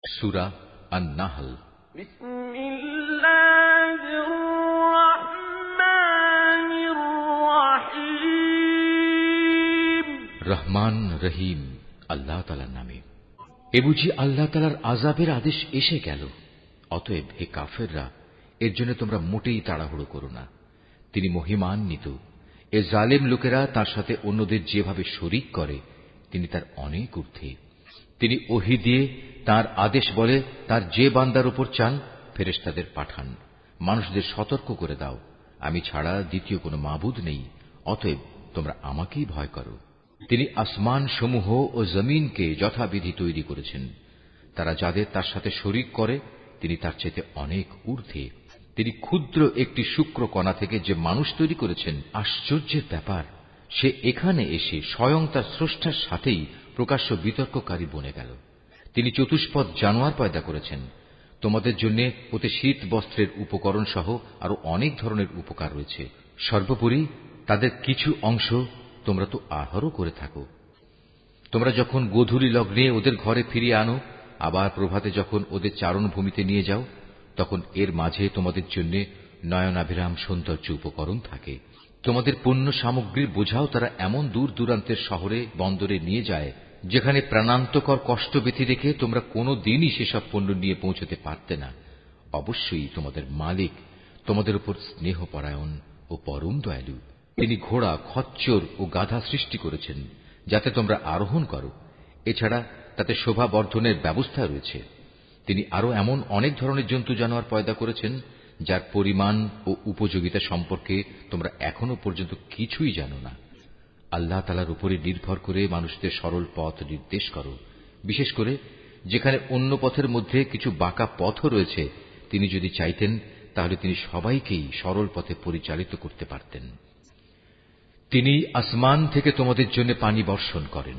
সূরা আন-নাহল। রহমান রহিম আল্লাহ তাআলার নামে। এ বুঝি আল্লাহ তাআলার আযাবের আদেশ এসে গেল? অতএব হে কাফেররা, এর জন্য তোমরা মোটেই তাড়াহুড়ো করো না। তিনি মহিমান্বিত। এ জালেম লোকেরা তার সাথে অন্যদের যেভাবে শরীক করে, তিনি তার অনেক ঊর্ধ্বে। তিনি ওহী দিয়ে তার আদেশ বলে তার যে বান্দার উপর চান ফেরেশতাদের পাঠান, মানুষদের সতর্ক করে দাও, আমি ছাড়া দ্বিতীয় কোনো মাবুদ নেই, অতএব তোমরা আমাকেই ভয় করো। তিনি আসমান সমূহ ও জমিনকে যথাবিধি তৈরি করেছেন। তারা যাদের তার সাথে শরীক করে, তিনি তার চাইতে অনেক ঊর্ধ্বে। তিনি ক্ষুদ্র একটি শুক্র কণা থেকে যে মানুষ তৈরি করেছেন, আশ্চর্যের ব্যাপার, সে এখানে এসে স্বয়ং তার স্রষ্টার সাথেই প্রকাশ্য বিতর্ককারী বনে গেল। তিনি চতুষ্পদ জানোয়ার পয়দা করেছেন। তোমাদের জন্য ওতে শীত বস্ত্রের উপকরণ সহ আরো অনেক ধরনের উপকার রয়েছে। সর্বোপরি তাদের কিছু অংশ তোমরা তো আহারও করে থাকো। তোমরা যখন গোধূলি লগ্নে ওদের ঘরে ফিরিয়ে আনো, আবার প্রভাতে যখন ওদের চারণভূমিতে নিয়ে যাও, তখন এর মাঝে তোমাদের জন্য নয়নাভিরাম সৌন্দর্য উপকরণ থাকে। তোমাদের পণ্য সামগ্রীর বোঝাও তারা এমন দূর দূরান্তের শহরে বন্দরে নিয়ে যায়, যেখানে প্রাণান্তকর কষ্ট ব্যথি রেখে তোমরা কোনো দিনই সেসব পণ্য নিয়ে পৌঁছতে পারতে না। অবশ্যই তোমাদের মালিক তোমাদের উপর স্নেহপরায়ণ ও পরম দয়ালু। তিনি ঘোড়া, খচ্চর ও গাধা সৃষ্টি করেছেন যাতে তোমরা আরোহণ করো। এছাড়া তাতে শোভা বর্ধনের ব্যবস্থা রয়েছে। তিনি আরো এমন অনেক ধরনের জন্তু জানোয়ার পয়দা করেছেন যার পরিমাণ ও উপযোগিতা সম্পর্কে তোমরা এখনো পর্যন্ত কিছুই জানো না। আল্লাহ তাআলার উপরে নির্ভর করে মানুষদের সরল পথ নির্দেশ করো, বিশেষ করে যেখানে অন্য পথের মধ্যে কিছু বাঁকা পথও রয়েছে। তিনি যদি চাইতেন তাহলে তিনি সবাইকেই সরল পথে পরিচালিত করতে পারতেন। তিনি আসমান থেকে তোমাদের জন্য পানি বর্ষণ করেন।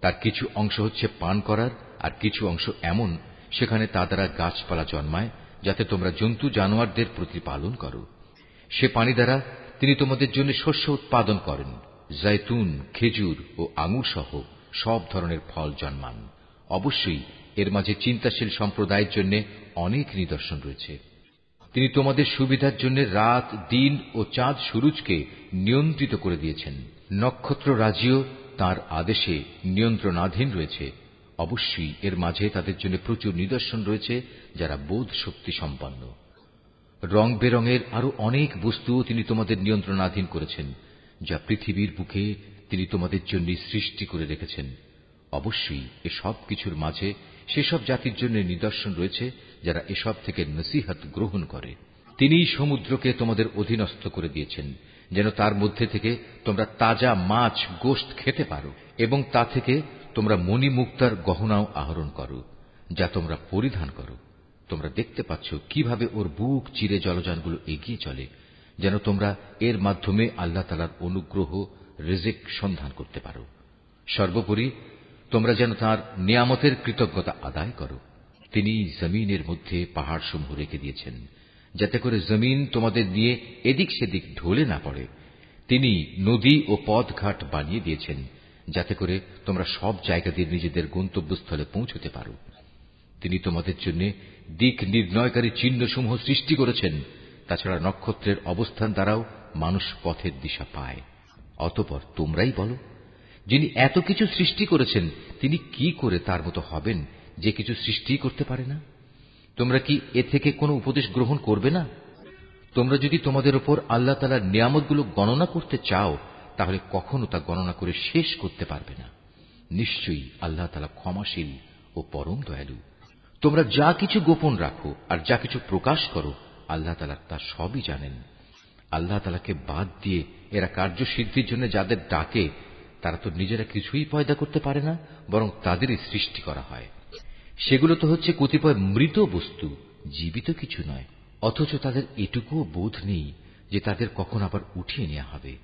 তার কিছু অংশ হচ্ছে পান করার, আর কিছু অংশ এমন সেখানে তা দ্বারা গাছপালা জন্মায়, যাতে তোমরা জন্তু জানোয়ারদের প্রতিপালন করো। সে পানি দ্বারা তিনি তোমাদের জন্য শস্য উৎপাদন করেন। জৈতুন, খেজুর ও আঙুর সহ সব ধরনের ফল জন্মান। অবশ্যই এর মাঝে চিন্তাশীল সম্প্রদায়ের জন্য অনেক নিদর্শন রয়েছে। তিনি তোমাদের সুবিধার জন্য রাত, দিন ও চাঁদ সূরজকে নিয়ন্ত্রিত করে দিয়েছেন। নক্ষত্র রাজিও তাঁর আদেশে নিয়ন্ত্রণাধীন রয়েছে। অবশ্যই এর মাঝে তাদের জন্য প্রচুর নিদর্শন রয়েছে যারা বোধ শক্তি সম্পন্ন। রং বেরঙের আরো অনেক বস্তুও তিনি তোমাদের নিয়ন্ত্রণাধীন করেছেন, যা পৃথিবীর বুকে তিনি তোমাদের জন্য সৃষ্টি করে রেখেছেন। অবশ্যই এসব কিছুর মাঝে সেসব জাতির জন্য নিদর্শন রয়েছে যারা এসব থেকে নসিহত গ্রহণ করে। তিনিই সমুদ্রকে তোমাদের অধীনস্থ করে দিয়েছেন, যেন তার মধ্যে থেকে তোমরা তাজা মাছ, গোশত খেতে পারো, এবং তা থেকে তোমরা মণিমুক্তার গহনাও আহরণ করো, যা তোমরা পরিধান করো। তোমরা দেখতে পাচ্ছ কিভাবে ওর বুক চিরে জলযানগুলো এগিয়ে চলে, যেন তোমরা এর মাধ্যমে আল্লাহ তাআলার অনুগ্রহ, রিজিক সন্ধান করতে পারো। সর্বোপরি তোমরা যেন তাঁর নিয়ামতের কৃতজ্ঞতা আদায় করো। তিনি জমিনের মধ্যে পাহাড় সমূহ রেখে দিয়েছেন, যাতে করে জমিন তোমাদের নিয়ে এদিক সেদিক ঢলে না পড়ে। তিনি নদী ও পথঘাট বানিয়ে দিয়েছেন, যাতে করে তোমরা সব জায়গা দিয়ে নিজেদের গন্তব্যস্থলে পৌঁছতে পারো। তিনি তোমাদের জন্য দিক নির্ণয়কারী চিহ্নসমূহ সৃষ্টি করেছেন। তাছাড়া নক্ষত্রের অবস্থান দ্বারাও মানুষ পথের দিশা পায়। অতঃপর তোমরাই বলো, যিনি এত কিছু সৃষ্টি করেছেন তিনি কি করে তার মতো হবেন যে কিছু সৃষ্টি করতে পারে না? তোমরা কি এ থেকে কোনো উপদেশ গ্রহণ করবে না? তোমরা যদি তোমাদের উপর আল্লাহ তাআলার নিয়ামতগুলো গণনা করতে চাও, তাহলে কখনো তা গণনা করে শেষ করতে পারবে না। নিশ্চয়ই আল্লাহ তাআলা ক্ষমাশীল ও পরম দয়ালু। তোমরা যা কিছু গোপন রাখো আর যা কিছু প্রকাশ করো, আল্লাহ তাআলা তা সবই জানেন। আল্লাহ তাআলাকে বাদ দিয়ে এরা কার্যসিদ্ধির জন্য যাদের ডাকে, তারা তো নিজেরা কিছুই পয়দা করতে পারে না, বরং তাদেরই সৃষ্টি করা হয়। সেগুলো তো হচ্ছে কতিপয় মৃত বস্তু, জীবিত কিছু নয়। অথচ তাদের এটুকুও বোধ নেই যে তাদের কখন আবার উঠিয়ে নেওয়া হবে।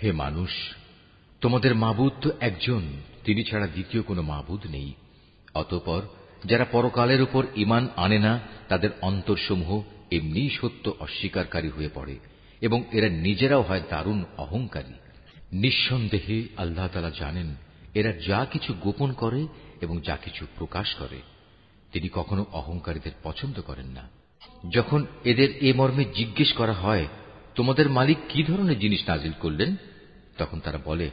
হে মানুষ, তোমাদের মাবুদ তো একজন, তিনি ছাড়া দ্বিতীয় কোনো মাবুদ নেই। অতঃপর যারা পরকালের উপর ঈমান আনে না, তাদের অন্তরসমূহ এমনিই সত্য অস্বীকারী হয়ে পড়ে, এবং এরা নিজেরাও হয় দারুণ অহংকারী। নিঃসন্দেহে আল্লাহ তাআলা জানেন এরা যা কিছু গোপন করে এবং যা কিছু প্রকাশ করে, তিনি কখনো অহংকারীদের পছন্দ করেন না। যখন এদের এ মর্মে জিজ্ঞেস করা হয়, তোমাদের মালিক কি ধরনের জিনিস নাজিল করলেন, তখন তারা বলে,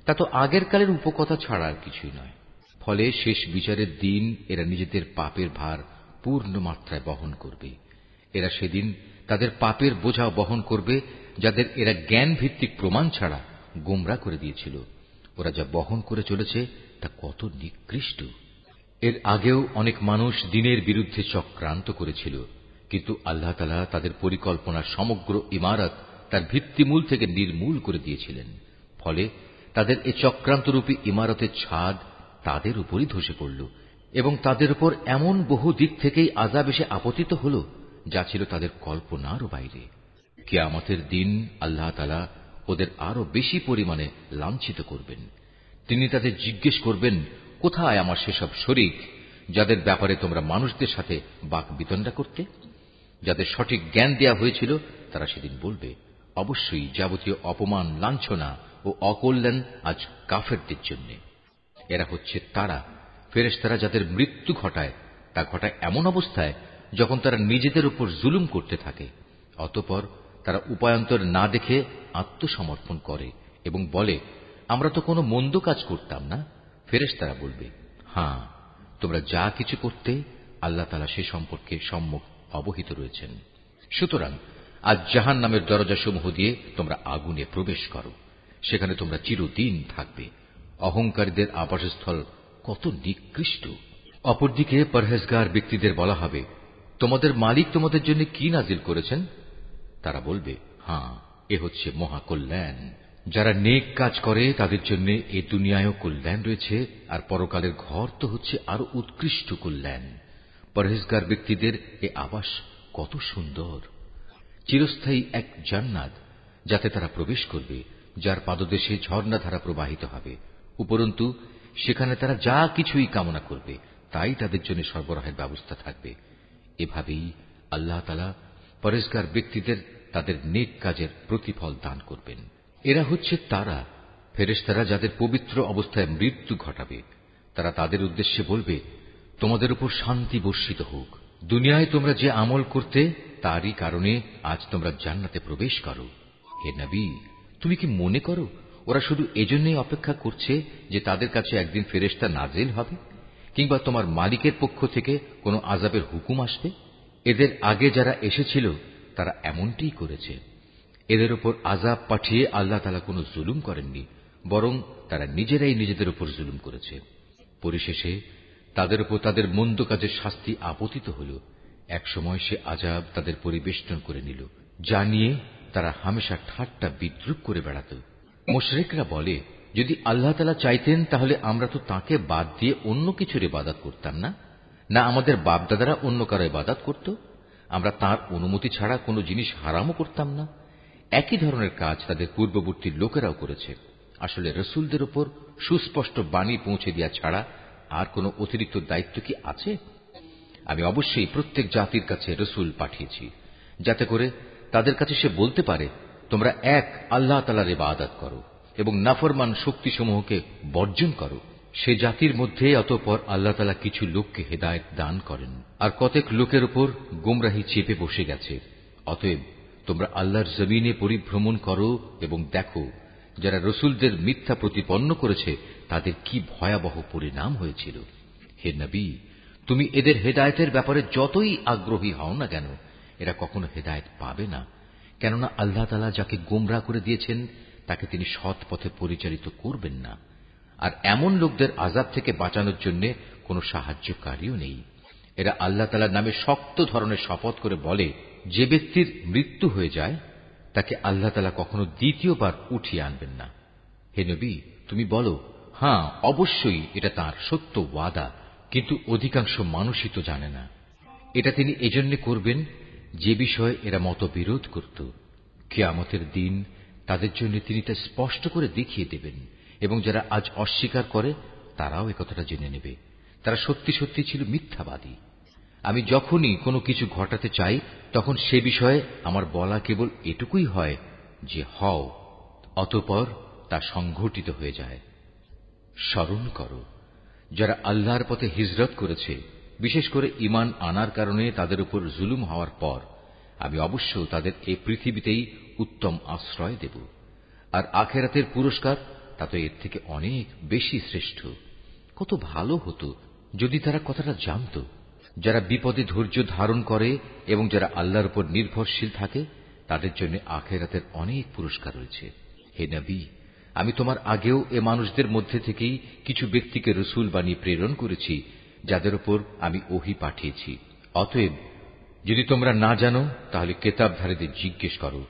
তা তো আগের কালের উপকথা ছাড়া আর কিছুই নয়। ফলে শেষ বিচারের দিন এরা নিজেদের পাপের ভার পূর্ণ মাত্রায় বহন করবে। এরা সেদিন তাদের পাপের বোঝা বহন করবে, যাদের এরা জ্ঞান ভিত্তিক প্রমাণ ছাড়া গোমরা করে দিয়েছিল। ওরা যা বহন করে চলেছে তা কত নিকৃষ্ট। এর আগেও অনেক মানুষ দ্বীনের বিরুদ্ধে চক্রান্ত করেছিল, কিন্তু আল্লাহ তাআলা তাদের পরিকল্পনার সমগ্র ইমারত তার ভিত্তিমূল থেকে নির্মূল করে দিয়েছিলেন। ফলে তাদের এ চক্রান্তরূপী ইমারতের ছাদ তাদের উপরই ধসে পড়ল এবং তাদের উপর এমন বহু দিক থেকেই আযাব এসে আপতিত হল, যা ছিল তাদের কল্পনারও বাইরে। কিয়ামতের দিন আল্লাহ তাআলা ওদের আরো বেশি পরিমাণে লাঞ্ছিত করবেন। তিনি তাদের জিজ্ঞেস করবেন, কোথায় আমার সেসব শরীক যাদের ব্যাপারে তোমরা মানুষদের সাথে বাক বিতণ্ডা করতে? যাদের সঠিক জ্ঞান দেয়া হয়েছিল তারা সেদিন বলবে, অবশ্যই যাবতীয় অপমান, লাঞ্ছনা ও অকল্যাণ আজ কাফেরদের জন্য। এরা হচ্ছে তারা ফেরেশতারা যাদের মৃত্যু ঘটায়, তা ঘটায় এমন অবস্থায় যখন তারা নিজেদের উপর জুলুম করতে থাকে। অতঃপর তারা উপায়ান্তর না দেখে আত্মসমর্পণ করে এবং বলে, আমরা তো কোনো মন্দ কাজ করতাম না। ফেরেশতারা বলবে, হ্যাঁ, তোমরা যা কিছু করতে আল্লাহ তাআলা সে সম্পর্কে সম্যক অবহিত রয়েছেন। সুতরাং আজ জাহান্নামের দরজাসমূহ দিয়ে তোমরা আগুনে প্রবেশ করো, সেখানে তোমরা চিরদিন থাকবে। অহংকারীদের আবাসস্থল কত নিকৃষ্ট। অপরদিকে পরহেজগার ব্যক্তিদের বলা হবে, তোমাদের মালিক তোমাদের জন্য কি নাজিল করেছেন? তারা বলবে, হ্যাঁ, এ হচ্ছে মহাকল্যাণ। যারা নেক কাজ করে তাদের জন্য এ দুনিয়ায়ও কল্যাণ রয়েছে, আর পরকালের ঘর তো হচ্ছে আরো উৎকৃষ্ট কল্যাণ। পরহেজগার ব্যক্তিদের এ আবাস কত সুন্দর, চিরস্থায়ী এক জান্নাত, যাতে তারা প্রবেশ করবে, যার পাদদেশে ঝর্ণাধারা প্রবাহিত হবে। উপরন্তু সেখানে তারা যা কিছুই কামনা করবে তাই তাদের জন্য সরবরাহের ব্যবস্থা থাকবে। এভাবেই আল্লাহ তাআলা পরহেজগার ব্যক্তিদের তাদের নেক কাজের প্রতিফল দান করবেন। এরা হচ্ছে তারা ফেরেশতারা যাদের পবিত্র অবস্থায় মৃত্যু ঘটাবে। তারা তাদের উদ্দেশ্যে বলবে, তোমাদের উপর শান্তি বর্ষিত হোক। দুনিয়ায় তোমরা যে আমল করতে তারই কারণে আজ তোমরা জান্নাতে প্রবেশ করো। হে নবী, তুমি কি মনে করো ওরা শুধু এজন্যই অপেক্ষা করছে যে তাদের কাছে একদিন ফেরেশতা নাজিল হবে, কিংবা তোমার মালিকের পক্ষ থেকে কোনো আযাবের হুকুম আসবে? এদের আগে যারা এসেছিল তারা এমনটিই করেছে। এদের উপর আযাব পাঠিয়ে আল্লাহ তাআলা কোনো জুলুম করেননি, বরং তারা নিজেরাই নিজেদের উপর জুলুম করেছে। পরিশেষে তাদের উপর তাদের মন্দ কাজের শাস্তি আপতিত হল। একসময় সে আযাব তাদের পরিবেষ্টন করে নিল, যা নিয়ে তারা হামেশা ঠাট্টা বিদ্রূপ করে বেড়াত। মুশরিকরা বলে, যদি আল্লাহ তাআলা চাইতেন তাহলে আমরা তো তাঁকে বাদ দিয়ে অন্য কিছুর ইবাদত করতাম না, না আমাদের বাপদাদারা অন্য কারো ইবাদত করত। আমরা তাঁর অনুমতি ছাড়া কোনো জিনিস হারামও করতাম না। একই ধরনের কাজ তাদের পূর্ববর্তী লোকেরাও করেছে। আসলে রসুলদের উপর সুস্পষ্ট বাণী পৌঁছে দেওয়া ছাড়া আর কোনো অতিরিক্ত দায়িত্ব কি আছে? আমি অবশ্যই প্রত্যেক জাতির কাছে রসুল পাঠিয়েছি, যাতে করে তাদের কাছে সে বলতে পারে, তোমরা এক আল্লাহ তাআলার ইবাদত করো এবং নাফরমান শক্তিসমূহকে বর্জন করো। সে জাতির মধ্যে অতঃপর আল্লাহ তাআলা কিছু লোককে হেদায়েত দান করেন, আর কতক লোকের উপর গোমরাহি চেপে বসে গেছে। অতএব তোমরা আল্লাহর জমিনে পরিভ্রমণ করো এবং দেখো যারা রসুলদের মিথ্যা প্রতিপন্ন করেছে তাদের কি ভয়াবহ পরিণাম হয়েছিল। হে নবী, তুমি এদের হেদায়েতের ব্যাপারে যতই আগ্রহী হও না কেন, এরা কখনো হেদায়েত পাবে না, কেননা আল্লাহ তাআলা যাকে গোমরা করে দিয়েছেন তাকে তিনি সৎ পথে পরিচালিত করবেন না। আর এমন লোকদের আযাব থেকে বাঁচানোর জন্য কোনো সাহায্যকারীও নেই। এরা আল্লাহ তাআলার নামে শক্ত ধরনের শপথ করে বলে, যে ব্যক্তির মৃত্যু হয়ে যায় তাকে আল্লাহ তাআলা কখনো দ্বিতীয়বার উঠিয়ে আনবেন না। হে নবী, তুমি বলো, হ্যাঁ, অবশ্যই এটা তাঁর সত্য ওয়াদা, কিন্তু অধিকাংশ মানুষই তো জানে না। এটা তিনি এজন্য করবেন যে বিষয়ে এরা মতবিরোধ করত। কিয়ামতের দিন তাদের জন্য তিনি তা স্পষ্ট করে দেখিয়ে দেবেন, এবং যারা আজ অস্বীকার করে তারাও একথাটা জেনে নেবে, তারা সত্যি সত্যি ছিল মিথ্যাবাদী। আমি যখনই কোনো কিছু ঘটাতে চাই তখন সে বিষয়ে আমার বলা কেবল এটুকুই হয় যে হও, অতঃপর তা সংঘটিত হয়ে যায়। স্মরণ করো যারা আল্লাহর পথে হিজরত করেছে, বিশেষ করে ঈমান আনার কারণে তাদের উপর জুলুম হওয়ার পর আমি অবশ্য তাদের এই পৃথিবীতেই উত্তম আশ্রয় দেব, আর আখিরাতের পুরস্কার তা তো এর থেকে অনেক বেশি শ্রেষ্ঠ। কত ভালো হতো যদি তারা কথাটা জানত। যারা বিপদে ধৈর্য ধারণ করে এবং যারা আল্লাহর উপর নির্ভরশীল থাকে তাদের জন্য আখিরাতের অনেক পুরস্কার রয়েছে। হে নবী, আমি তোমার আগেও এ মানুষদের মধ্যে থেকেই কিছু ব্যক্তিকে রসুল বানিয়ে প্রেরণ করেছি যাদের উপর আমি ওহী পাঠিয়েছি। অতএব যদি তোমরা না জানো তাহলে কেতাবধারীদের জিজ্ঞেস করো।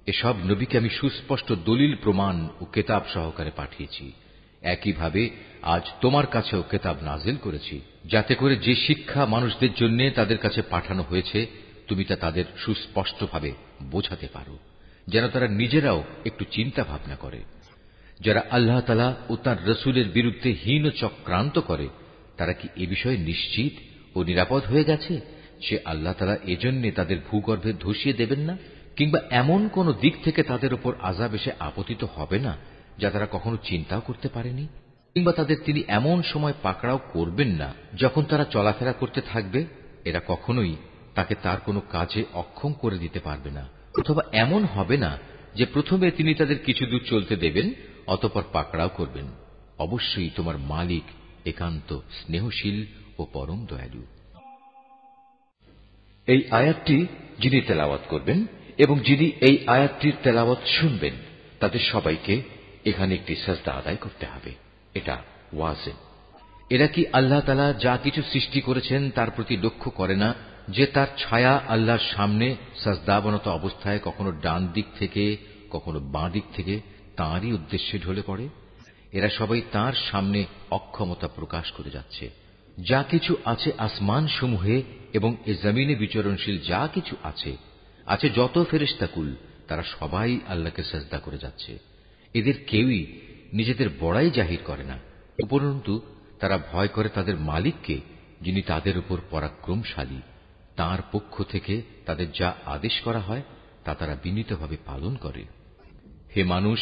এসব নবীকে আমি সুস্পষ্ট দলিল প্রমাণ ও কেতাব সহকারে পাঠিয়েছি। একইভাবে আজ তোমার কাছেও কেতাব নাজিল করেছি, যাতে করে যে শিক্ষা মানুষদের জন্য তাদের কাছে পাঠানো হয়েছে তুমি তা তাদের সুস্পষ্টভাবে বোঝাতে পারো, যেন তারা নিজেরাও একটু চিন্তা ভাবনা করে। যারা আল্লাহ তাআলা ও তাঁর রসুলের বিরুদ্ধে হীন চক্রান্ত করে তারা কি এ বিষয়ে নিশ্চিত ও নিরাপদ হয়ে গেছে যে আল্লাহ তাআলা এজন্য তাদের ভূগর্ভে ধসিয়ে দেবেন না, কিংবা এমন কোন দিক থেকে তাদের উপর আযাব এসে আপতিত হবে না যা তারা কখনো চিন্তাও করতে পারেনি, কিংবা তাদের তিনি এমন সময় পাকড়াও করবেন না যখন তারা চলাফেরা করতে থাকবে, এরা কখনোই তাকে তার কোনো কাজে অক্ষম করে দিতে পারবে না। অথবা এমন হবে না যে প্রথমে তিনি তাদের কিছু দূর চলতে দেবেন অতঃপর পাকড়াও করবেন। অবশ্যই তোমার মালিক একান্ত স্নেহশীল ও পরম দয়ালু। এই আয়াতটি যিনি তেলাওয়াত করবেন এবং যিনি এই আয়াতটির তেলাওয়াত শুনবেন তাদের সবাইকে এখানে একটি সাজদা আদায় করতে হবে। এটা ওয়াজিব। এরা কি আল্লাহ তাআলা যা কিছু সৃষ্টি করেছেন তার প্রতি লক্ষ্য করে না যে তার ছায়া আল্লাহর সামনে সাজদাবনত অবস্থায় কখনো ডান দিক থেকে কখনো বাঁ দিক থেকে তাঁরই উদ্দেশ্যে ঢলে পড়ে? এরা সবাই তাঁর সামনে অক্ষমতা প্রকাশ করে যাচ্ছে। যা কিছু আছে আসমান সমূহে এবং এ জমিনে বিচরণশীল যা কিছু আছে যত ফেরেশতাকুল, তারা সবাই আল্লাহকে সাজদা করে যাচ্ছে। এদের কেউই নিজেদের বড়াই জাহির করে না, উপরন্তু তারা ভয় করে তাদের মালিককে, যিনি তাদের উপর পরাক্রমশালী। তাঁর পক্ষ থেকে তাদের যা আদেশ করা হয় তা তারা বিনীতভাবে পালন করে। হে মানুষ,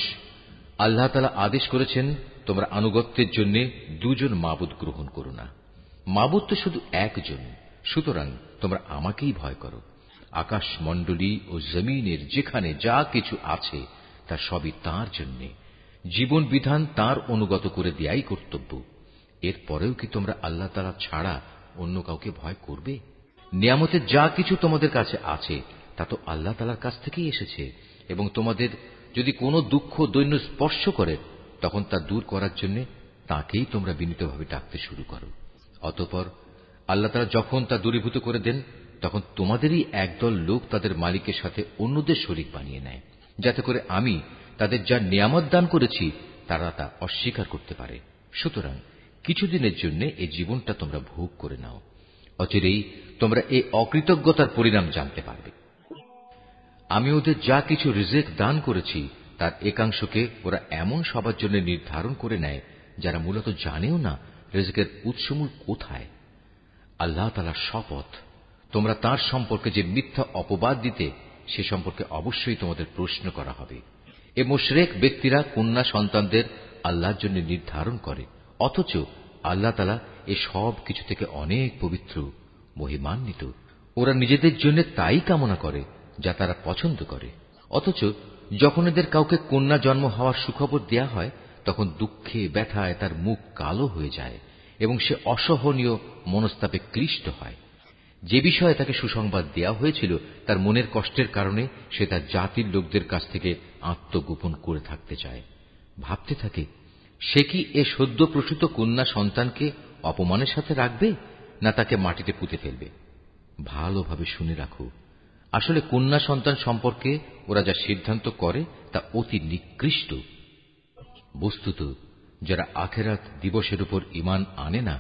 আল্লাহ তাআলা আদেশ করেছেন তোমরা আনুগত্যের জন্য দুজন মাবুদ গ্রহণ করো না। মাবুদ তো শুধু একজন, সুতরাং তোমরা আমাকেই ভয় করো। আকাশমণ্ডলী ও জমিনের যেখানে যা কিছু আছে তা সবই তাঁর জন্য। জীবন বিধান তাঁর অনুগত করে দেয়াই কর্তব্য। এরপরেও কি তোমরা আল্লাহ তাআলা ছাড়া অন্য কাউকে ভয় করবে? নিয়ামতের যা কিছু তোমাদের কাছে আছে তা তো আল্লাহ তাআলার কাছ থেকেই এসেছে, এবং তোমাদের যদি কোনো দুঃখ দৈন্য স্পর্শ করে তখন তা দূর করার জন্য তাঁকেই তোমরা বিনীতভাবে ডাকতে শুরু করো। অতঃপর আল্লাহ তাআলা যখন তা দূরীভূত করে দেন তখন তোমাদেরই একদল লোক তাদের মালিকের সাথে অন্যদের শরীক বানিয়ে নেয়, যাতে করে আমি তাদের যা নিয়ামত দান করেছি তারা তা অস্বীকার করতে পারে। সুতরাং কিছুদিনের জন্য এই জীবনটা তোমরা ভোগ করে নাও, অচিরেই তোমরা এই অকৃতজ্ঞতার পরিণাম জানতে পারবে। আমি ওদের যা কিছু রিজিক দান করেছি তার একাংশকে ওরা এমন সবার জন্য নির্ধারণ করে নেয় যারা মূলত জানেও না রিজিকের উৎসমূল কোথায়। আল্লাহ তাআলার শপথ, তোমরা তার সম্পর্কে যে মিথ্যা অপবাদ দিতে সে সম্পর্কে অবশ্যই তোমাদের প্রশ্ন করা হবে। এ মুশরিক ব্যক্তিরা কন্যা সন্তানদের আল্লাহর জন্য নির্ধারণ করে, অথচ আল্লাহ তাআলা এ সব কিছু থেকে অনেক পবিত্র, মহিমান্বিত। ওরা নিজেদের জন্য তাই কামনা করে যা তারা পছন্দ করে, অথচ যখন এদের কাউকে কন্যা জন্ম হওয়ার সুখবর দেয়া হয় তখন দুঃখে ব্যথায় তার মুখ কালো হয়ে যায় এবং সে অসহনীয় মনস্তাপে ক্লিষ্ট হয়। যে বিষয়ে তাকে সুসংবাদ দেয়া হয়েছিল তার মনের কষ্টের কারণে সে তার জাতির লোকদের কাছ থেকে আত্মগোপন করে থাকতে চায়। ভাবতে থাকে, সে কি এ সদ্য প্রসূত কন্যা সন্তানকে অপমানের সাথে রাখবে না তাকে মাটিতে পুঁতে ফেলবে। ভালোভাবে শুনে রাখো, আসলে কন্যা সন্তান সম্পর্কে ওরা যা সিদ্ধান্ত করে তা অতি নিকৃষ্ট। বস্তুত যারা আখিরাত দিবসের উপর ঈমান আনে না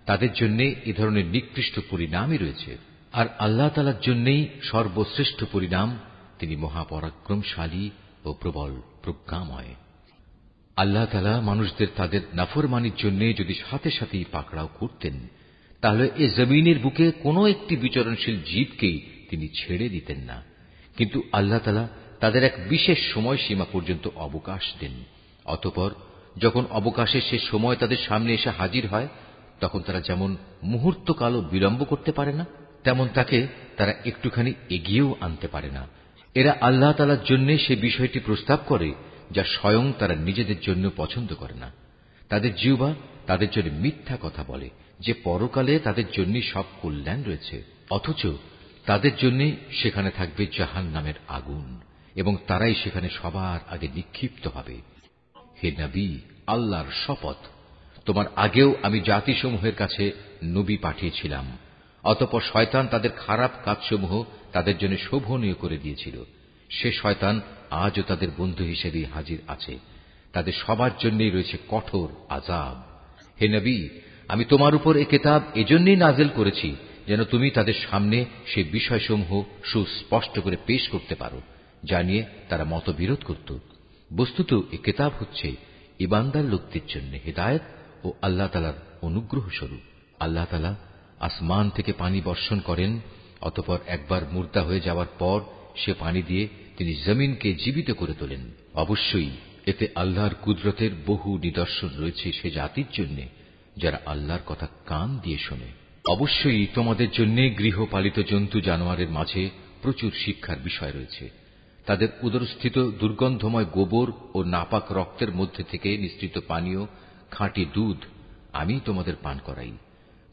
তাদের জন্য এ ধরনের নিকৃষ্ট পরিণামই রয়েছে, আর আল্লাহ তাআলার জন্যই সর্বশ্রেষ্ঠ পরিণাম। তিনি মহাপরাক্রমশালী ও প্রবল প্রজ্ঞাময়। আল্লাহ তাআলা মানুষদের তাদের নাফরমানির জন্য যদি সাথে সাথেই পাকড়াও করতেন তাহলে এ জমিনের বুকে কোনো একটি বিচরণশীল জীবকেই তিনি ছেড়ে দিতেন না, কিন্তু আল্লাহ তাআলা তাদের এক বিশেষ সময়সীমা পর্যন্ত অবকাশ দেন। অতঃপর যখন অবকাশের শেষ সময় তাদের সামনে এসে হাজির হয়, তখন তারা যেমন মুহূর্তকালও বিলম্ব করতে পারে না, তেমন তাকে তারা একটুখানি এগিয়েও আনতে পারে না। এরা আল্লাহ তাআলার জন্য সে বিষয়টি প্রস্তাব করে যা স্বয়ং তারা নিজেদের জন্য পছন্দ করে না। তাদের জিহ্বা তাদের জন্য মিথ্যা কথা বলে যে পরকালে তাদের জন্য সব কল্যাণ রয়েছে, অথচ তাদের জন্য সেখানে থাকবে জাহান্নামের আগুন এবং তারাই সেখানে সবার আগে নিক্ষিপ্ত হবে। হে নবী, আল্লাহর শপথ, তোমার আগেও আমি জাতিসমূহের কাছে নবী পাঠিয়েছিলাম, অতঃপর শয়তান তাদের খারাপ কাজসমূহ তাদের জন্য শোভনীয় করে দিয়েছিল। সে শয়তান আজও তাদের বন্ধু হিসেবে হাজির আছে। তাদের সবার জন্যই রয়েছে কঠোর আযাব। হে নবী, আমি তোমার উপর এ কিতাব এজন্যই নাযিল করেছি যেন তুমি তাদের সামনে সে বিষয়সমূহ সুস্পষ্ট করে পেশ করতে পারো যা নিয়ে তারা মতবিরোধ করত। বস্তুত এ কিতাব হচ্ছে ঈমানদার লোকদের জন্য হিদায়াত ও আল্লাহ তাআলার অনুগ্রহ স্বরূপ। আল্লাহ তাআলা আসমান থেকে পানি বর্ষণ করেন, অতঃপর একবার মুর্দা হয়ে যাওয়ার পর সে পানি দিয়ে তিনি জমিনকে জীবিত করে তোলেন। অবশ্যই এতে আল্লাহর কুদরতের বহু নিদর্শন রয়েছে সে জাতির জন্য যারা আল্লাহর কথা কান দিয়ে শোনে। অবশ্যই তোমাদের জন্য গৃহপালিত জন্তু জানোয়ারের মাঝে প্রচুর শিক্ষার বিষয় রয়েছে। তাদের উদরস্থিত দুর্গন্ধময় গোবর ও নাপাক রক্তের মধ্যে থেকে নিঃসৃত পানীয় খাঁটি দুধ আমি তোমাদের পান করাই।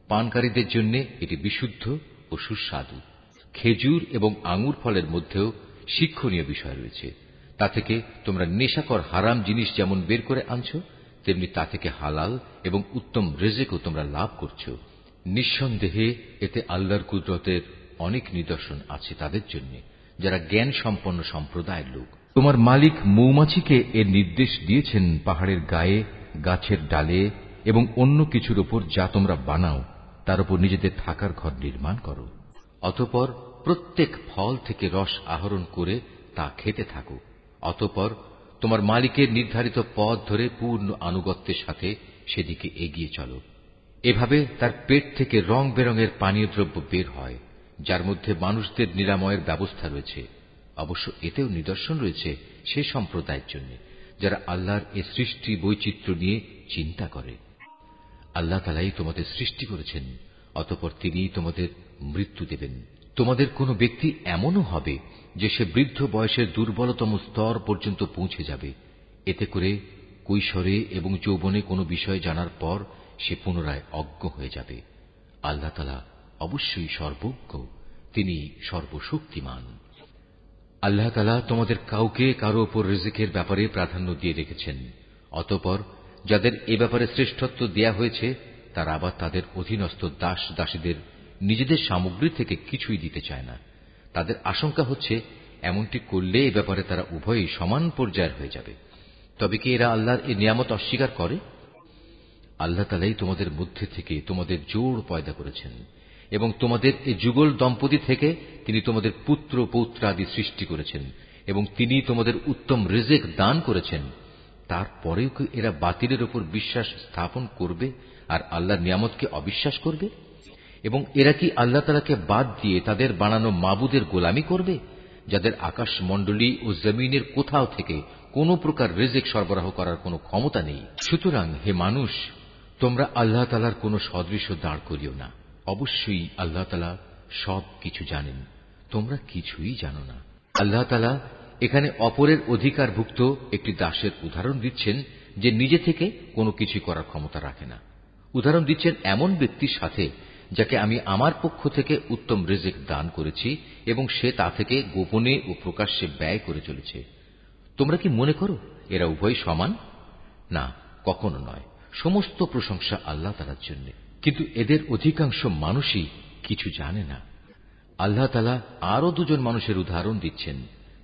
পানকারীদের জন্য এটি বিশুদ্ধ ও সুস্বাদু। খেজুর এবং আঙুর ফলের মধ্যেও শিক্ষণীয় বিষয় রয়েছে। তা থেকে তোমরা নেশাকর হারাম জিনিস যেমন বের করে আনছো, তেমনি তা থেকে হালাল এবং উত্তম রিজিকও তোমরা লাভ করছো। নিঃসন্দেহে এতে আল্লাহর কুদরতের অনেক নিদর্শন আছে তাদের জন্য যারা জ্ঞান সম্পন্ন সম্প্রদায়ের লোক। তোমার মালিক মৌমাছিকে এর নির্দেশ দিয়েছেন পাহাড়ের গায়ে, গাছের ডালে এবং অন্য কিছুর উপর যা তোমরা বানাও তার উপর নিজেদের থাকার ঘর নির্মাণ করো। অতঃপর প্রত্যেক ফল থেকে রস আহরণ করে তা খেতে থাকো। অতঃপর তোমার মালিকের নির্ধারিত পথ ধরে পূর্ণ আনুগত্যের সাথে সেদিকে এগিয়ে চলো। এভাবে তার পেট থেকে রং বেরঙের পানীয় দ্রব্য বের হয় যার মধ্যে মানুষদের নিরাময়ের ব্যবস্থা রয়েছে। অবশ্য এতেও নিদর্শন রয়েছে সে সম্প্রদায়ের জন্য যারা আল্লাহর এ সৃষ্টি বৈচিত্র্য নিয়ে চিন্তা করে। আল্লাহ তাআলাই তোমাদের সৃষ্টি করেছেন, অতঃপর তিনিই তোমাদের মৃত্যু দেবেন। তোমাদের কোনো ব্যক্তি এমনও হবে যে সে বৃদ্ধ বয়সের দুর্বলতম স্তর পর্যন্ত পৌঁছে যাবে। এতে করে কৈশোরে এবং যৌবনে কোনো বিষয় জানার পর সে পুনরায় অজ্ঞ হয়ে যাবে। আল্লাহ তাআলা অবশ্যই সর্বজ্ঞ, তিনি সর্বশক্তিমান। আল্লাহ তাআলা তোমাদের কাউকে কারো উপর রিজিকের ব্যাপারে প্রাধান্য দিয়ে রেখেছেন। অতঃপর যাদের এ ব্যাপারে শ্রেষ্ঠত্ব দেয়া হয়েছে তারা আবার তাদের অধীনস্থ দাস দাসীদের নিজেদের সামগ্রী থেকে কিছুই দিতে চায় না। তাদের আশঙ্কা হচ্ছে এমনটি করলে এ ব্যাপারে তারা উভয়ই সমান পর্যায়ের হয়ে যাবে। তবে কি এরা আল্লাহর এই নিয়ামত অস্বীকার করে? আল্লাহ তাআলাই তোমাদের মধ্যে থেকে তোমাদের জোড় পয়দা করেছেন এবং তোমাদের এই যুগল দম্পতি থেকে তিনি তোমাদের পুত্র পৌত্রাদি সৃষ্টি করেছেন এবং তিনি তোমাদের উত্তম রিজিক দান করেছেন। তারপরেও কি এরা বাতিলের উপর বিশ্বাস স্থাপন করবে আর আল্লাহর নিয়ামতকে অবিশ্বাস করবে? এবং এরা কি আল্লাহ তাআলাকে বাদ দিয়ে তাদের বানানো মাবুদের গোলামি করবে যাদের আকাশমণ্ডলী ও জমিনের কোথাও থেকে কোনো প্রকার রিজিক সরবরাহ করার কোনো ক্ষমতা নেই? সুতরাং হে মানুষ, তোমরা আল্লাহ তাআলার কোনো সদৃশ্য দাঁড় করিও না। অবশ্যই আল্লাহ তাআলা সব কিছু জানেন, তোমরা কিছুই জানো না। আল্লাহ তাআলা এখানে অপরের অধিকারভুক্ত একটি দাসের উদাহরণ দিচ্ছেন যে নিজে থেকে কোনো কিছু করার ক্ষমতা রাখে না। উদাহরণ দিচ্ছেন এমন ব্যক্তির সাথে যাকে আমি আমার পক্ষ থেকে উত্তম রিজিক দান করেছি এবং সে তা থেকে গোপনে ও প্রকাশ্যে ব্যয় করে চলেছে। তোমরা কি মনে করো এরা উভয় সমান? না, কখনো নয়। সমস্ত প্রশংসা আল্লাহ তাআলার জন্য, কিন্তু এদের অধিকাংশ মানুষই কিছু জানে না। আল্লাহ তাআলা আরো দুজন মানুষের উদাহরণ দিচ্ছেন।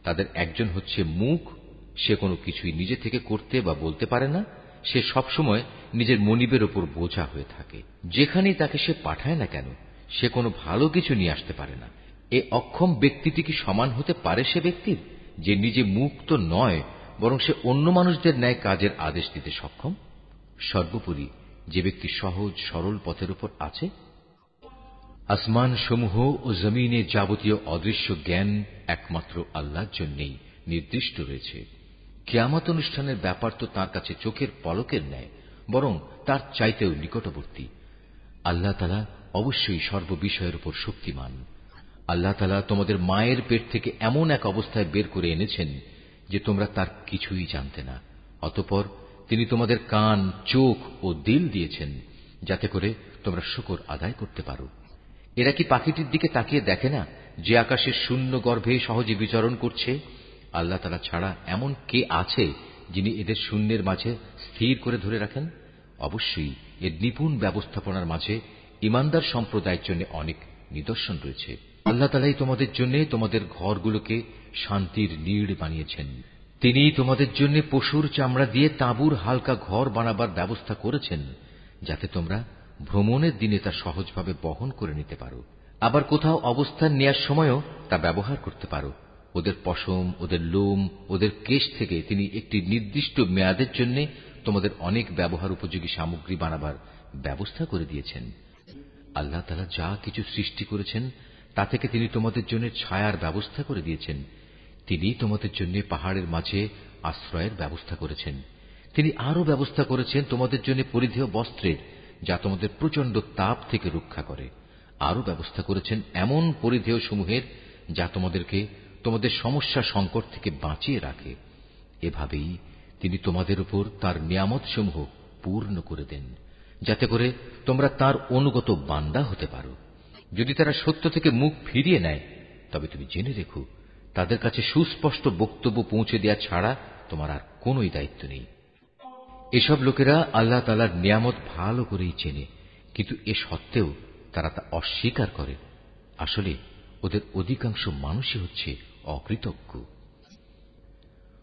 তাদের একজন হচ্ছে মূক, সে কোনো কিছুই নিজে থেকে করতে বা বলতে পারে না। সে সবসময় নিজের মনিবের ওপর বোঝা হয়ে থাকে। যেখানেই তাকে সে পাঠায় না কেন সে কোনো ভালো কিছু নিয়ে আসতে পারে না। এ অক্ষম ব্যক্তিটি কি সমান হতে পারে সে ব্যক্তির যে নিজে মুক্ত নয়, বরং সে অন্য মানুষদের ন্যায় কাজের আদেশ দিতে সক্ষম? সর্বোপরি যে ব্যক্তি সহজ সরল পথের উপর আছে। আসমান সমূহ ও জমিনের যাবতীয় অদৃশ্য জ্ঞান একমাত্র আল্লাহর জন্যই নির্দিষ্ট রয়েছে। কিয়ামত অনুষ্ঠানের ব্যাপার তো তাঁর কাছে চোখের পলকের ন্যায়, বরং তার চাইতেও নিকটবর্তী। আল্লাহ তাআলা অবশ্যই সর্ববিষয়ের উপর শক্তিমান। আল্লাহ তাআলা তোমাদের মায়ের পেট থেকে এমন এক অবস্থায় বের করে এনেছেন যে তোমরা তার কিছুই জানতে না। অতঃপর তিনি তোমাদের কান, চোখ ও দিল দিয়েছেন যাতে করে তোমরা শুকর আদায় করতে পারো। এরা কি পাখিটির দিকে তাকিয়ে দেখে না যে আকাশের শূন্য গর্ভে সহজে বিচরণ করছে? আল্লাহ তাআলা ছাড়া এমন কে আছে যিনি এদের শূন্যের মাঝে স্থির করে ধরে রাখেন? অবশ্যই এর নিপুণ ব্যবস্থাপনার মাঝে ঈমানদার সম্প্রদায়ের জন্য অনেক নিদর্শন রয়েছে। আল্লাহ তাআলাই তোমাদের জন্য তোমাদের ঘরগুলোকে শান্তির নীড় বানিয়েছেন। তিনি তোমাদের জন্য পশুর চামড়া দিয়ে তাঁবুর হালকা ঘর বানাবার ব্যবস্থা করেছেন যাতে তোমরা ভ্রমণের দিনে তা সহজভাবে বহন করে নিতে পারো। আবার কোথাও অবস্থান নেয়ার সময়ও তা ব্যবহার করতে পারো। ওদের পশম, ওদের লোম, ওদের কেশ থেকে তিনি একটি নির্দিষ্ট মেয়াদের জন্য তোমাদের অনেক ব্যবহার উপযোগী সামগ্রী বানাবার ব্যবস্থা করে দিয়েছেন। আল্লাহ তাআলা যা কিছু সৃষ্টি করেছেন তা থেকে তিনি তোমাদের জন্য ছায়ার ব্যবস্থা করে দিয়েছেন। তিনি তোমাদের জন্য পাহাড়ের মাঝে আশ্রয়ের ব্যবস্থা করেছেন। তিনি আরো ব্যবস্থা করেছেন তোমাদের জন্য পরিধেয় বস্ত্রের, যা তোমাদের প্রচন্ড তাপ থেকে রক্ষা করে। আরো ব্যবস্থা করেছেন এমন পরিধেয় সমূহের যা তোমাদেরকে তোমাদের সমস্যা সংকট থেকে বাঁচিয়ে রাখে। এভাবেই তিনি তোমাদের উপর তার নিয়ামত সমূহ পূর্ণ করে দেন যাতে করে তোমরা তার অনুগত বান্দা হতে পারো। যদি তারা সত্য থেকে মুখ ফিরিয়ে নেয় তবে তুমি জেনে রেখো তাদের কাছে সুস্পষ্ট বক্তব্য পৌঁছে দেওয়া ছাড়া তোমার আর কোনই দায়িত্ব নেই। এসব লোকেরা আল্লাহ তাআলার নিয়ামত ভালো করেই চেনে, কিন্তু এ সত্ত্বেও তারা তা অস্বীকার করে। আসলে ওদের অধিকাংশ মানুষই হচ্ছে অকৃতজ্ঞ।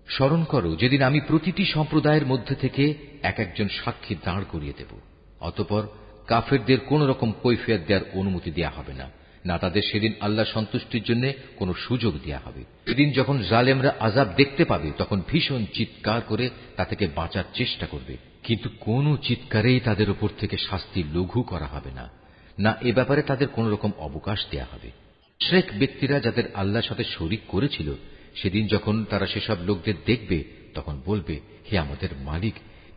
স্মরণ করো যেদিন আমি প্রতিটি সম্প্রদায়ের মধ্যে থেকে এক একজন সাক্ষী দাঁড় করিয়ে দেব। অতঃপর কাফেরদের কোন রকম কৈফিয়ত দেওয়ার অনুমতি দেয়া হবে না, না তাদের সেদিন আল্লাহ সন্তুষ্টির জন্য কোন সুযোগ দেয়া হবে। সেদিন যখন জালেমরা আযাব দেখতে পাবে তখন ভীষণ চিৎকার করে তা থেকে বাঁচার চেষ্টা করবে, কিন্তু কোন চিৎকারেই তাদের উপর থেকে শাস্তি লঘু করা হবে না, না এ ব্যাপারে তাদের কোন রকম অবকাশ দেয়া হবে। মুশরিক ব্যক্তিরা যাদের আল্লাহর সাথে শরীক করেছিল, সেদিন যখন তারা সেসব লোকদের দেখবে তখন বলবে, হে আমাদের মালিক,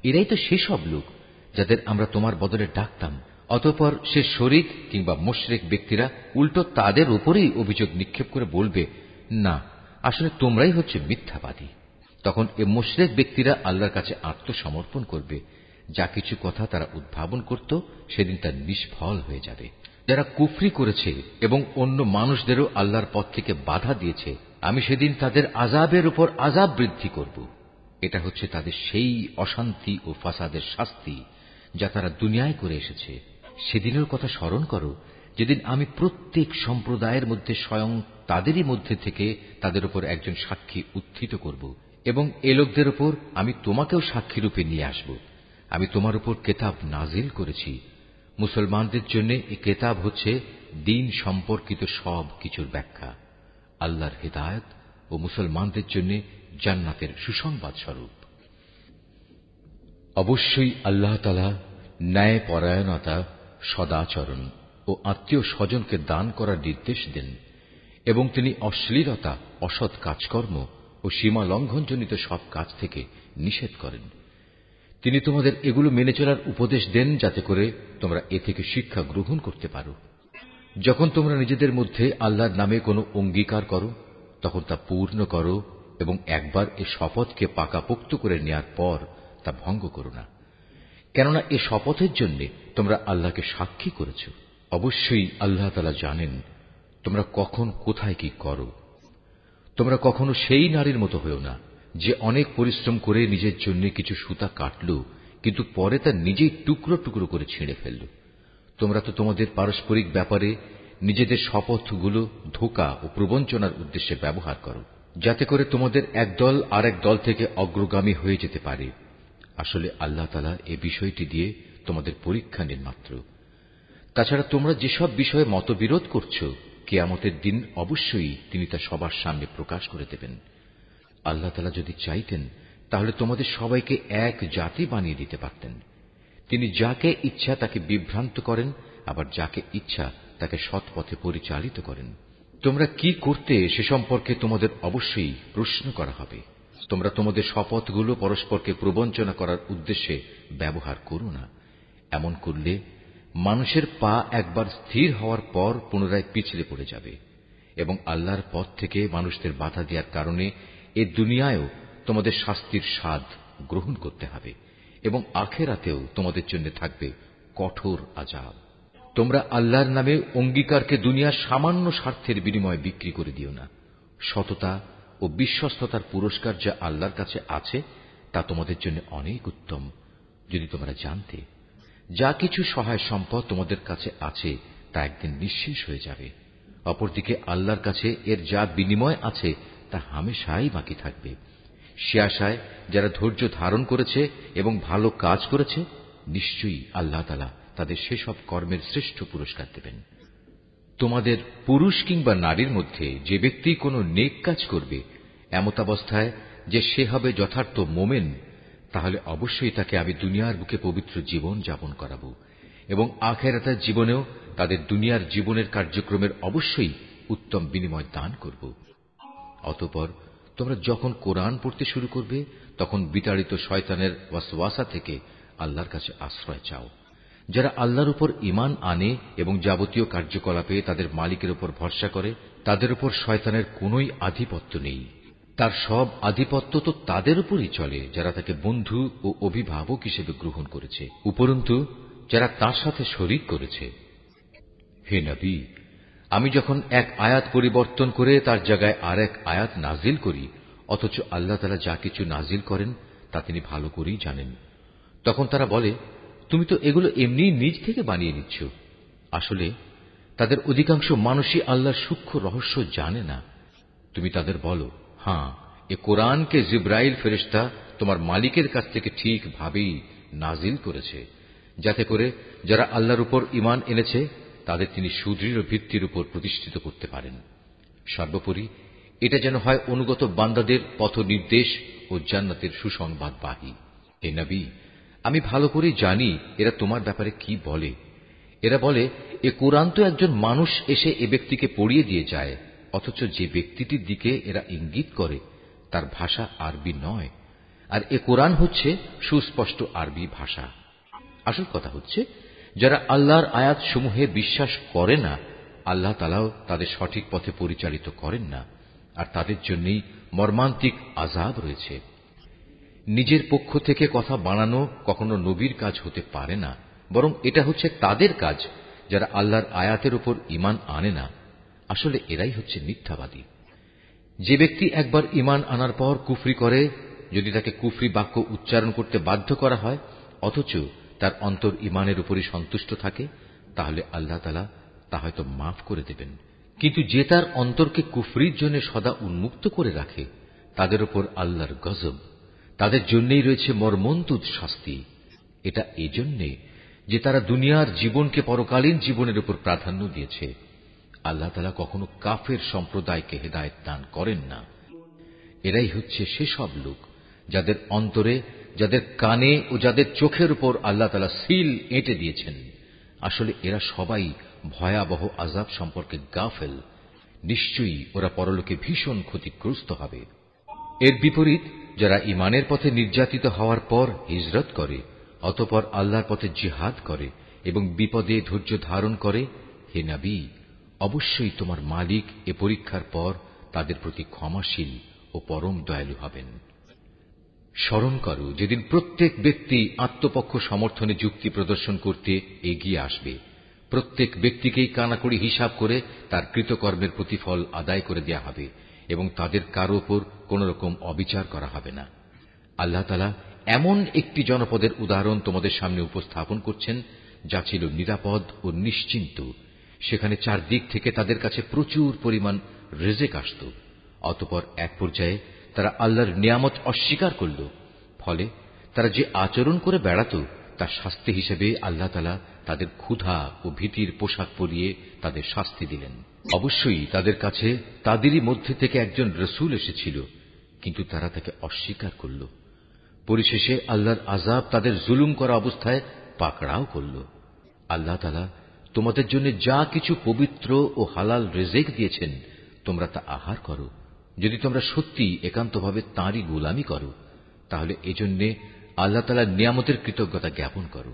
এরাই তো সেসব লোক যাদের আমরা তোমার বদলে ডাকতাম। অতঃপর সে শরীক কিংবা মুশরিক ব্যক্তিরা উল্টো তাদের উপরেই অভিযোগ নিক্ষেপ করে বলবে, না, আসলে তোমরাই হচ্ছে মিথ্যাবাদী। তখন এ মুশরিক ব্যক্তিরা আল্লাহর কাছে আত্মসমর্পণ করবে। যা কিছু কথা তারা উদ্ভাবন করত সেদিন তা নিষ্ফল হয়ে যাবে। যারা কুফরি করেছে এবং অন্য মানুষদেরও আল্লাহর পথ থেকে বাধা দিয়েছে, আমি সেদিন তাদের আযাবের উপর আযাব বৃদ্ধি করব। এটা হচ্ছে তাদের সেই অশান্তি ও ফাসাদের শাস্তি যা তারা দুনিয়ায় করে এসেছে। সেদিনের কথা স্মরণ করো যেদিন আমি প্রত্যেক সম্প্রদায়ের মধ্যে স্বয়ং তাদেরই মধ্যে থেকে তাদের উপর একজন সাক্ষী উত্থিত করব, এবং এ লোকদের উপর আমি তোমাকেও সাক্ষী রূপে নিয়ে আসব। আমি তোমার উপর কেতাব নাজিল করেছি। মুসলমানদের জন্য এই কেতাব হচ্ছে দ্বীন সম্পর্কিত সব কিছুর ব্যাখ্যা, আল্লাহর হিদায়াত ও মুসলমানদের জন্য জান্নাতের সুসংবাদ স্বরূপ। অবশ্যই আল্লাহ তাআলা ন্যায় পরায়ণতা, সদাচরণ ও আত্মীয় স্বজনকে দান করার নির্দেশ দেন, এবং তিনি অশ্লীলতা, অসৎ কাজকর্ম ও সীমা লঙ্ঘনজনিত সব কাজ থেকে নিষেধ করেন। তিনি তোমাদের এগুলো মেনে চলার উপদেশ দেন যাতে করে তোমরা এ থেকে শিক্ষা গ্রহণ করতে পারো। যখন তোমরা নিজেদের মধ্যে আল্লাহর নামে কোনো অঙ্গীকার করো তখন তা পূর্ণ করো, এবং একবার এ শপথকে পাকাপোক্ত করে নেয়ার পর তা ভঙ্গ করো না, কেননা এ শপথের জন্য তোমরা আল্লাহকে সাক্ষী করেছ। অবশ্যই আল্লাহ তাআলা জানেন তোমরা কখন কোথায় কি করো। তোমরা কখনো সেই নারীর মতো হয়েও না যে অনেক পরিশ্রম করে নিজের জন্য কিছু সুতা কাটল, কিন্তু পরে তা নিজেই টুকরো টুকরো করে ছিঁড়ে ফেলল। তোমরা তো তোমাদের পারস্পরিক ব্যাপারে নিজেদের শপথগুলো ধোঁকা ও প্রবঞ্চনার উদ্দেশ্যে ব্যবহার করো, যাতে করে তোমাদের একদল আরেক দল থেকে অগ্রগামী হয়ে যেতে পারে। আসলে আল্লাহ তাআলা এ বিষয়টি দিয়ে তোমাদের পরীক্ষা নেন মাত্র। তাছাড়া তোমরা যেসব বিষয়ে মতবিরোধ করছো, কিয়ামতের দিন অবশ্যই তিনি তা সবার সামনে প্রকাশ করে দেবেন। আল্লাহ তাআলা যদি চাইতেন তাহলে তোমাদের সবাইকে এক জাতি বানিয়ে দিতে পারতেন। তিনি যাকে ইচ্ছা তাকে বিভ্রান্ত করেন, আবার যাকে ইচ্ছা তাকে সৎ পথে পরিচালিত করেন। তোমরা কি করতে সে সম্পর্কে তোমাদের অবশ্যই প্রশ্ন করা হবে। তোমরা তোমাদের শপথগুলো পরস্পরকে প্রবঞ্চনা করার উদ্দেশ্যে ব্যবহার করো না। এমন করলে মানুষের পা একবার স্থির হওয়ার পর পুনরায় পিছলে পড়ে যাবে এবং আল্লাহর পথ থেকে মানুষদের বাধা দেওয়ার কারণে এ দুনিয়ায়ও তোমাদের শাস্তির স্বাদ গ্রহণ করতে হবে এবং আখিরাতেও তোমাদের জন্য থাকবে কঠোর আযাব। তোমরা আল্লাহর নামে অঙ্গীকারকে দুনিয়ার সামান্য স্বার্থের বিনিময়ে বিক্রি করে দিও না। সততা ও বিশ্বস্ততার পুরস্কার যা আল্লাহর কাছে আছে তা তোমাদের জন্য অনেক উত্তম। যদি তোমরা জানতে, যা কিছু সহায় সম্পদ তোমাদের কাছে আছে তা একদিন নিঃশেষ হয়ে যাবে, অপরদিকে আল্লাহর কাছে এর যা বিনিময় আছে তা হামেশাই বাকি থাকবে। সে আশায় যারা ধৈর্য ধারণ করেছে এবং ভালো কাজ করেছে, নিশ্চয়ই আল্লাহ তাআলা তাদের সেসব কর্মের শ্রেষ্ঠ পুরস্কার দেবেন। তোমাদের পুরুষ কিংবা নারীর মধ্যে যে ব্যক্তি কোনো নেক কাজ করবে এমতাবস্থায় যে সে হবে যথার্থ মোমেন, তাহলে অবশ্যই তাকে আমি দুনিয়ার বুকে পবিত্র জীবন যাপন করাবো এবং আখিরাতের জীবনেও তাদের দুনিয়ার জীবনের কার্যক্রমের অবশ্যই উত্তম বিনিময় দান করব। অতঃপর তোমরা যখন কোরআন পড়তে শুরু করবে তখন বিতাড়িত শয়তানের ওয়াসওয়াসা থেকে আল্লাহর কাছে আশ্রয় চাও। যারা আল্লাহর উপর ঈমান আনে এবং যাবতীয় কার্যকলাপে তাদের মালিকের উপর ভরসা করে, তাদের উপর শয়তানের কোনই আধিপত্য নেই। তার সব আধিপত্য তো তাদের উপরই চলে যারা তাকে বন্ধু ও অভিভাবক হিসেবে গ্রহণ করেছে, উপরন্তু যারা তার সাথে শরীক করেছে। হে নবী, আমি যখন এক আয়াত পরিবর্তন করে তার জায়গায় আর এক আয়াত নাজিল করি, অথচ আল্লাহ তাআলা যা কিছু নাজিল করেন তা তিনি ভালো করেই জানেন, তখন তারা বলে, তুমি তো এগুলো এমনি নিজ থেকে বানিয়ে নিচ্ছ। আসলে তাদের অধিকাংশ মানুষই আল্লাহর সূক্ষ্ম রহস্য জানে না। তুমি তাদের বলো, হ্যাঁ, এ কোরআনকে জিব্রাইল ফেরেশতা তোমার মালিকের কাছ থেকে ঠিকভাবেই নাজিল করেছে, যাতে করে যারা আল্লাহর উপর ঈমান এনেছে তাদের তিনি সুদৃঢ় ভিত্তির উপর প্রতিষ্ঠিত করতে পারেন। সর্বোপরি এটা যেন হয় অনুগত বান্দাদের পথ নির্দেশ ও জান্নাতের সুসংবাদবাহী। হে নবী, আমি ভালো করেই জানি এরা তোমার ব্যাপারে কি বলে। এরা বলে, এ কোরআন তো একজন মানুষ এসে এ ব্যক্তিকে পড়িয়ে দিয়ে যায়, অথচ যে ব্যক্তিটির দিকে এরা ইঙ্গিত করে তার ভাষা আরবি নয়, আর এ কোরআন হচ্ছে সুস্পষ্ট আরবি ভাষা। আসল কথা হচ্ছে, যারা আল্লাহর আয়াত সমূহে বিশ্বাস করে না, আল্লাহ তাআলাও তাদের সঠিক পথে পরিচালিত করেন না, আর তাদের জন্যই মর্মান্তিক আযাব রয়েছে। নিজের পক্ষ থেকে কথা বানানো কখনো নবীর কাজ হতে পারে না, বরং এটা হচ্ছে তাদের কাজ যারা আল্লাহর আয়াতের উপর ঈমান আনে না। আসলে এরাই হচ্ছে মিথ্যাবাদী। যে ব্যক্তি একবার ঈমান আনার পর কুফরি করে, যদি তাকে কুফরি বাক্য উচ্চারণ করতে বাধ্য করা হয় অথচ তার অন্তর ঈমানের উপরই সন্তুষ্ট থাকে, তাহলে আল্লাহ তাআলা তা হয়তো মাফ করে দেবেন। কিন্তু যে তার অন্তরকে কুফরির জন্য সদা উন্মুক্ত করে রাখে, তাদের উপর আল্লাহর গজব, তাদের জন্যই রয়েছে মর্মন্তুদ শাস্তি। এটা এজন্যে যে তারা দুনিয়ার জীবনকে পরকালীন জীবনের উপর প্রাধান্য দিয়েছে। আল্লাহ তাআলা কখনো কাফের সম্প্রদায়কে হেদায়েত দান করেন না। এরাই হচ্ছে সেসব লোক যাদের অন্তরে, যাদের কানে ও যাদের চোখের উপর আল্লাহ তাআলা সিল এঁটে দিয়েছেন। আসলে এরা সবাই ভয়াবহ আযাব সম্পর্কে গাফেল। নিশ্চয়ই ওরা পরলোকে ভীষণ ক্ষতিগ্রস্ত হবে। এর বিপরীত যারা ঈমানের পথে নির্যাতিত হওয়ার পর হিজরত করে, অতঃপর আল্লাহর পথে জিহাদ করে এবং বিপদে ধৈর্য ধারণ করে, হে নবী, অবশ্যই তোমার মালিক এ পরীক্ষার পর তাদের প্রতি ক্ষমাশীল ও পরম দয়ালু হবেন। স্মরণ করো যেদিন প্রত্যেক ব্যক্তি আত্মপক্ষ সমর্থনে যুক্তি প্রদর্শন করতে এগিয়ে আসবে। প্রত্যেক ব্যক্তিকেই কানাকড়ি হিসাব করে তার কৃতকর্মের প্রতিফল আদায় করে দেয়া হবে এবং তাদের কারো উপর কোন রকম অবিচার করা হবে না। আল্লাহ তাআলা এমন একটি জনপদের উদাহরণ তোমাদের সামনে উপস্থাপন করছেন যা ছিল নিরাপদ ও নিশ্চিন্ত। সেখানে চারদিক থেকে তাদের কাছে প্রচুর পরিমাণ রিজিক আসত। অতঃপর এক পর্যায়ে তারা আল্লাহর নিয়ামত অস্বীকার করল। ফলে তারা যে আচরণ করে বেড়াত তার শাস্তি হিসেবে আল্লাহ তাআলা তাদের ক্ষুধা ও ভীতির পোশাক পরিয়ে তাদের শাস্তি দিলেন। অবশ্যই তাদের কাছে তাদেরই মধ্যে থেকে একজন রাসূল এসেছিল, কিন্তু তারা তাকে অস্বীকার করল। পরিশেষে আল্লাহর আযাব তাদের জুলুম করা অবস্থায় পাকড়াও করল। আল্লাহ তাআলা তোমাদের জন্য যা কিছু পবিত্র ও হালাল রিজিক দিয়েছেন তোমরা তা আহার করো, যদি তোমরা সত্যি একান্তভাবে তাঁরই গোলামি করো, তাহলে এজন্য আল্লাহ তাআলার নিয়ামতের কৃতজ্ঞতা জ্ঞাপন করো।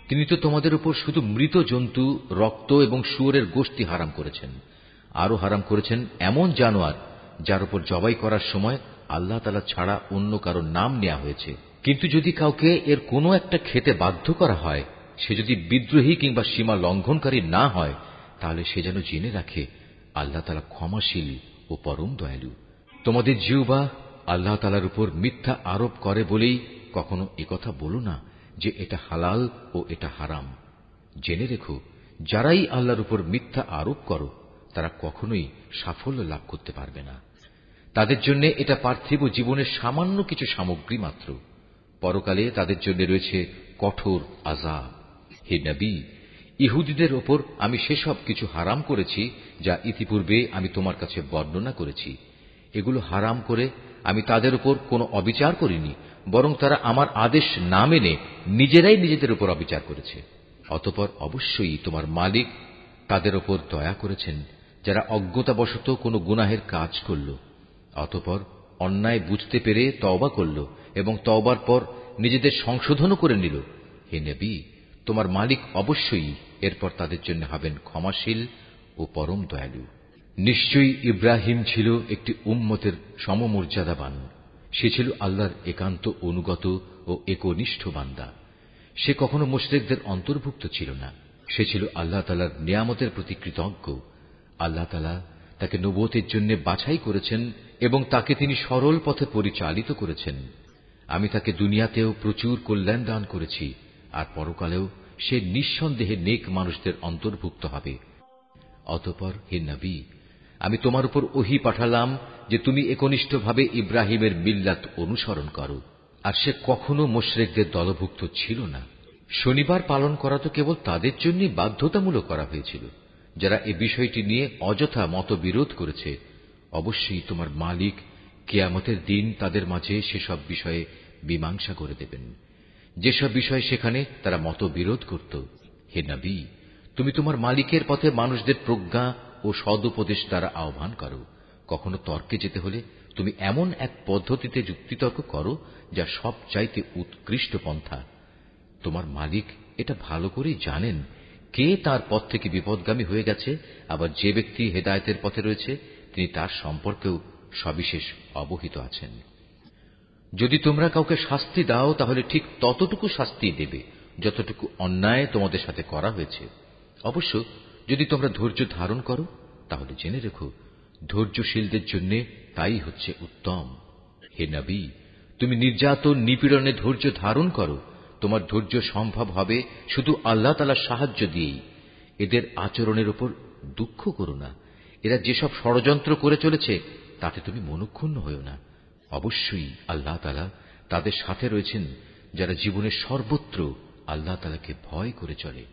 তিনি তো তোমাদের উপর শুধু মৃত জন্তু, রক্ত এবং শুয়োরের গোশত হারাম করেছেন। আরো হারাম করেছেন এমন জানোয়ার যার উপর জবাই করার সময় আল্লাহ তাআলা ছাড়া অন্য কারো নাম নেওয়া হয়েছে। কিন্তু যদি কাউকে এর কোনো একটা খেতে বাধ্য করা হয়, সে যদি বিদ্রোহী কিংবা সীমা লঙ্ঘনকারী না হয়, তাহলে সে যেন জেনে রাখে আল্লাহ তাআলা ক্ষমাশীল ও পরম দয়ালু। তোমাদের জিহ্বা আল্লাহ তাআলার উপর মিথ্যা আরোপ করে বলেই কখনো একথা বলো না যে এটা হালাল ও এটা হারাম। জেনে রেখো, যারাই আল্লাহর উপর মিথ্যা আরোপ করো তারা কখনোই সাফল্য লাভ করতে পারবে না। তাদের জন্য এটা পার্থিব জীবনের সামান্য কিছু সামগ্রী মাত্র। পরকালে তাদের জন্য রয়েছে কঠোর আযাব। হে নবী, ইহুদীদের ওপর আমি সেসব কিছু হারাম করেছি যা ইতিপূর্বে আমি তোমার কাছে বর্ণনা করেছি। এগুলো হারাম করে আমি তাদের উপর কোনো অবিচার করিনি, বরং তারা আমার আদেশ না মেনে নিজেরাই নিজেদের উপর অবিচার করেছে। অতঃপর অবশ্যই তোমার মালিক তাদের ওপর দয়া করেছেন যারা অজ্ঞতাবশত কোনো গুনাহের কাজ করল, অতঃপর অন্যায় বুঝতে পেরে তওবা করল এবং তওবার পর নিজেদের সংশোধনও করে নিল। হে নবী, তোমার মালিক অবশ্যই এরপর তাদের জন্য হবেন ক্ষমাশীল ও পরম দয়ালু। নিশ্চয়ই ইব্রাহিম ছিল একটি উম্মতের সমমর্যাদাবান। সে ছিল আল্লাহর একান্ত অনুগত ও একনিষ্ঠ বান্দা। সে কখনো মুশরিকদের অন্তর্ভুক্ত ছিল না। সে ছিল আল্লাহ তাআলার নিয়ামতের প্রতি কৃতজ্ঞ। আল্লাহ তাআলা তাকে নবুয়তের জন্য বাছাই করেছেন এবং তাকে তিনি সরল পথে পরিচালিত করেছেন। আমি তাকে দুনিয়াতেও প্রচুর কল্যাণ দান করেছি, আর পরকালেও সে নিঃসন্দেহে নেক মানুষদের অন্তর্ভুক্ত হবে। অতঃপর হে নবী, আমি তোমার উপর ওহী পাঠালাম যে তুমি একনিষ্ঠভাবে ইব্রাহিমের মিল্লাত অনুসরণ করো। আর সে কখনো মুশরিকদের দলভুক্ত ছিল না। শনিবার পালন করা তো কেবল তাদের জন্যই বাধ্যতামূলক করা হয়েছিল যারা এ বিষয়টি নিয়ে অযথা মতবিরোধ করেছে। অবশ্যই তোমার মালিক কিয়ামতের দিন তাদের মাঝে সেসব বিষয়ে মীমাংসা করে দেবেন, যেসব বিষয় সেখানে তারা মতবিরোধ করত। হে নবী, তুমি তোমার মালিকের পথে মানুষদের প্রজ্ঞা ও সদুপদেশ দ্বারা আহ্বান করো। কখনো তর্কে যেতে হলে তুমি এমন এক পদ্ধতিতে যুক্তিতর্ক করো যা সবচাইতে উৎকৃষ্ট পন্থা। তোমার মালিক এটা ভালো করেই জানেন কে তার পথ থেকে বিপদগামী হয়ে গেছে, আবার যে ব্যক্তি হেদায়েতের পথে রয়েছে তিনি তার সম্পর্কেও সবিশেষ অবহিত আছেন। যদি তোমরা কাউকে শাস্তি দাও তাহলে ঠিক ততটুকু শাস্তি দেবে যতটুকু অন্যায় তোমাদের সাথে করা হয়েছে। অবশ্য যদি তোমরা ধৈর্য ধারণ করো তাহলে জেনে রেখো ধৈর্যশীলদের জন্য তাই হচ্ছে উত্তম। হে নবী, তুমি নির্যাতন নিপীড়নে ধৈর্য ধারণ করো। তোমার ধৈর্য সম্ভব হবে শুধু আল্লাহ তাআলার সাহায্য দিয়েই। এদের আচরণের উপর দুঃখ করো না। এরা যেসব ষড়যন্ত্র করে চলেছে তাতে তুমি মনক্ষুণ্ণ হও না। অবশ্যই আল্লাহ তাআলা তাদের সাথে রয়েছেন যারা জীবনের সর্বত্র আল্লাহ তাআলাকে ভয় করে চলে।